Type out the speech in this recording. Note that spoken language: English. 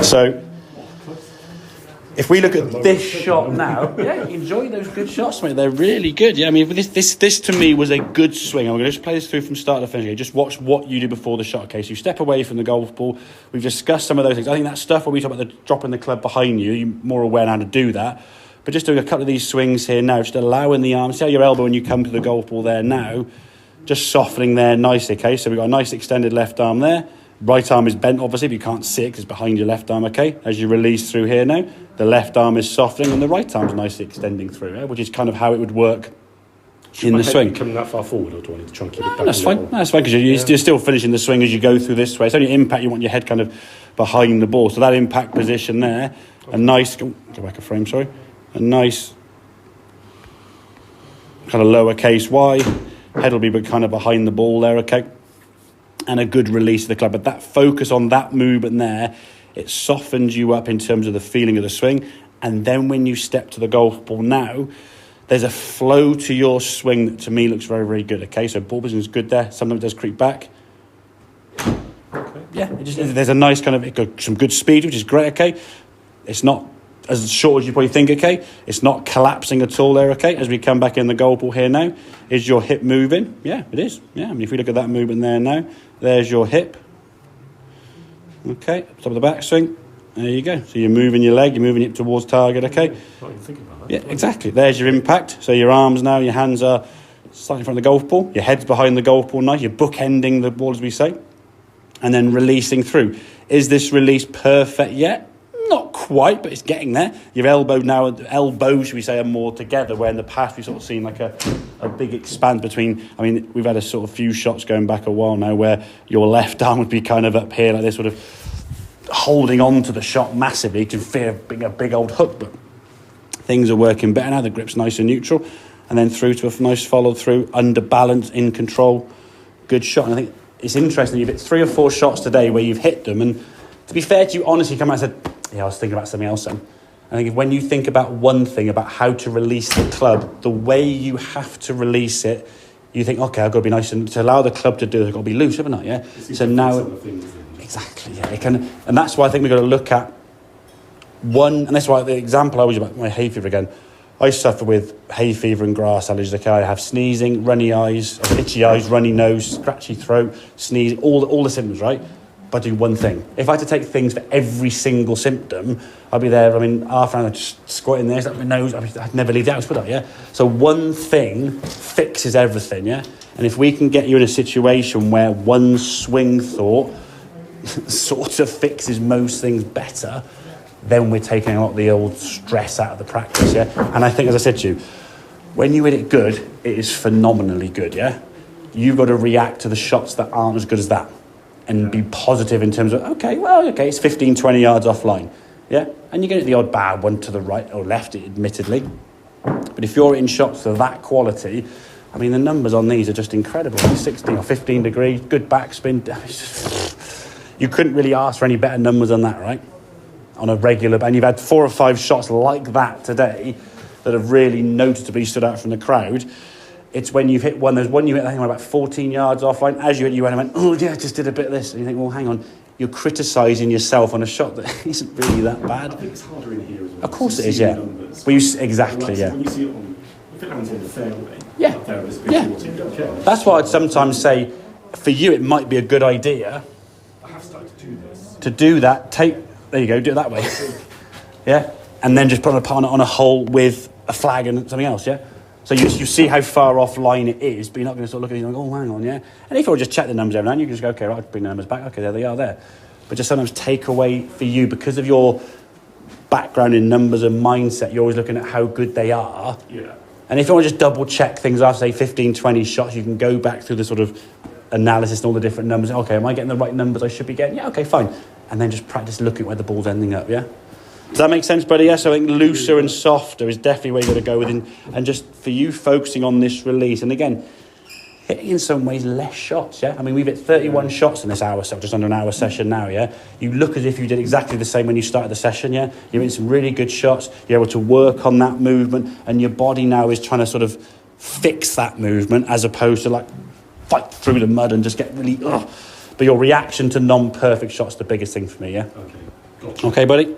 So if we look at this shot now, yeah, enjoy those good shots, mate. They're really good. Yeah, I mean, this to me was a good swing. I'm going to just play this through from start to finish. Okay? Just watch what you do before the shot. Okay, so you step away from the golf ball. We've discussed some of those things. I think that stuff where we talk about the dropping the club behind you, you're more aware now to do that. But just doing a couple of these swings here now, just allowing the arm. See how your elbow when you come to the golf ball there now, just softening there nicely. Okay, so we've got a nice extended left arm there. Right arm is bent, obviously, but you can't see it because it's behind your left arm, okay? As you release through here now, the left arm is softening and the right arm is nicely extending through, which is kind of how it would work in the swing. Coming that far forward, or do I need to try and keep it back? That's fine. That's fine, because you're still finishing the swing as you go through this way. It's only impact, you want your head kind of behind the ball. So that impact position there, a nice... Go back a frame, sorry. A nice kind of lowercase y. Head will be kind of behind the ball there, okay? And a good release of the club. But that focus on that movement there, it softens you up in terms of the feeling of the swing. And then when you step to the golf ball now, there's a flow to your swing that to me looks very, very good. Okay, so ball position is good there. Sometimes it does creep back. Okay. Yeah, there's a nice kind of, it got some good speed, which is great, okay? It's not as short as you probably think, okay? It's not collapsing at all there, okay? As we come back in the golf ball here now, is your hip moving? Yeah, it is. Yeah, I mean, if we look at that movement there now, there's your hip. Okay, top of the backswing. There you go. So you're moving your leg, you're moving it towards target, okay? Not even thinking about that. Yeah, exactly. There's your impact. So your arms now, your hands are slightly in front of the golf ball, your head's behind the golf ball now, you're bookending the ball, as we say, and then releasing through. Is this release perfect yet? Not quite, but it's getting there. Your elbows, should we say, are more together, where in the past we've sort of seen like a big expanse between, I mean, we've had a sort of few shots going back a while now where your left arm would be kind of up here like this, sort of holding on to the shot massively to fear being a big old hook, but things are working better now. The grip's nice and neutral, and then through to a nice follow through, under balance, in control, good shot. And I think it's interesting, you've hit 3 or 4 shots today where you've hit them, and to be fair to you, honestly, come out and said, yeah, I was thinking about something else then. I think when you think about one thing, about how to release the club, the way you have to release it, you think, okay, I've got to be nice, and to allow the club to do it, I've got to be loose, haven't I? Yeah. So now, exactly, yeah. It can, and that's why I think we've got to look at one, and that's why the example I was about my hay fever again. I suffer with hay fever and grass allergies. Okay, I have sneezing, runny eyes, itchy eyes, runny nose, scratchy throat, sneezing, all the symptoms, right? But I do one thing. If I had to take things for every single symptom, I'd be there, I mean, half an hour just squatting there, stuck my nose, I'd never leave the house, would I, yeah? So one thing fixes everything, yeah? And if we can get you in a situation where one swing thought sort of fixes most things better, then we're taking a lot of the old stress out of the practice, yeah? And I think, as I said to you, when you hit it good, it is phenomenally good, yeah? You've got to react to the shots that aren't as good as that. And be positive in terms of, okay, it's 15, 20 yards offline, yeah? And you get the odd bad one to the right or left, admittedly. But if you're in shots of that quality, I mean, the numbers on these are just incredible. 16 or 15 degrees, good backspin. You couldn't really ask for any better numbers than that, right? On a regular, and you've had 4 or 5 shots like that today that have really noticeably stood out from the crowd. It's when you've hit one, there's one you hit, I think, about 14 yards offline. As you hit, you went, oh, yeah, I just did a bit of this. And you think, well, hang on, you're criticising yourself on a shot that isn't really that bad. I think it's harder in here as well. Of course it is, yeah. Well, exactly, yeah. When you see it on, if it lands in the fairway, yeah. That's why I'd sometimes say, for you, it might be a good idea. I have started to do this. To do that, there you go, do it that way. Yeah? And then just put a partner on a hole with a flag and something else, yeah? So you see how far offline it is, but you're not going to sort of look at it and go, oh, hang on, yeah? And if you just check the numbers every now and then, you can just go, okay, right, I'll bring the numbers back. Okay, there they are there. But just sometimes take away for you, because of your background in numbers and mindset, you're always looking at how good they are. Yeah. And if you want to just double check things after, say, 15, 20 shots, you can go back through the sort of analysis and all the different numbers. Okay, am I getting the right numbers I should be getting? Yeah, okay, fine. And then just practice looking at where the ball's ending up, yeah? Does that make sense, buddy? Yes, I think looser and softer is definitely where you've got to go with. And just for you focusing on this release. And again, hitting in some ways less shots, yeah? I mean, we've hit 31 shots in this hour, so just under an hour session now, yeah? You look as if you did exactly the same when you started the session, yeah? You're in some really good shots. You're able to work on that movement. And your body now is trying to sort of fix that movement as opposed to like fight through the mud and just get really... But your reaction to non-perfect shots is the biggest thing for me, yeah? Okay. Gotcha. Okay, buddy?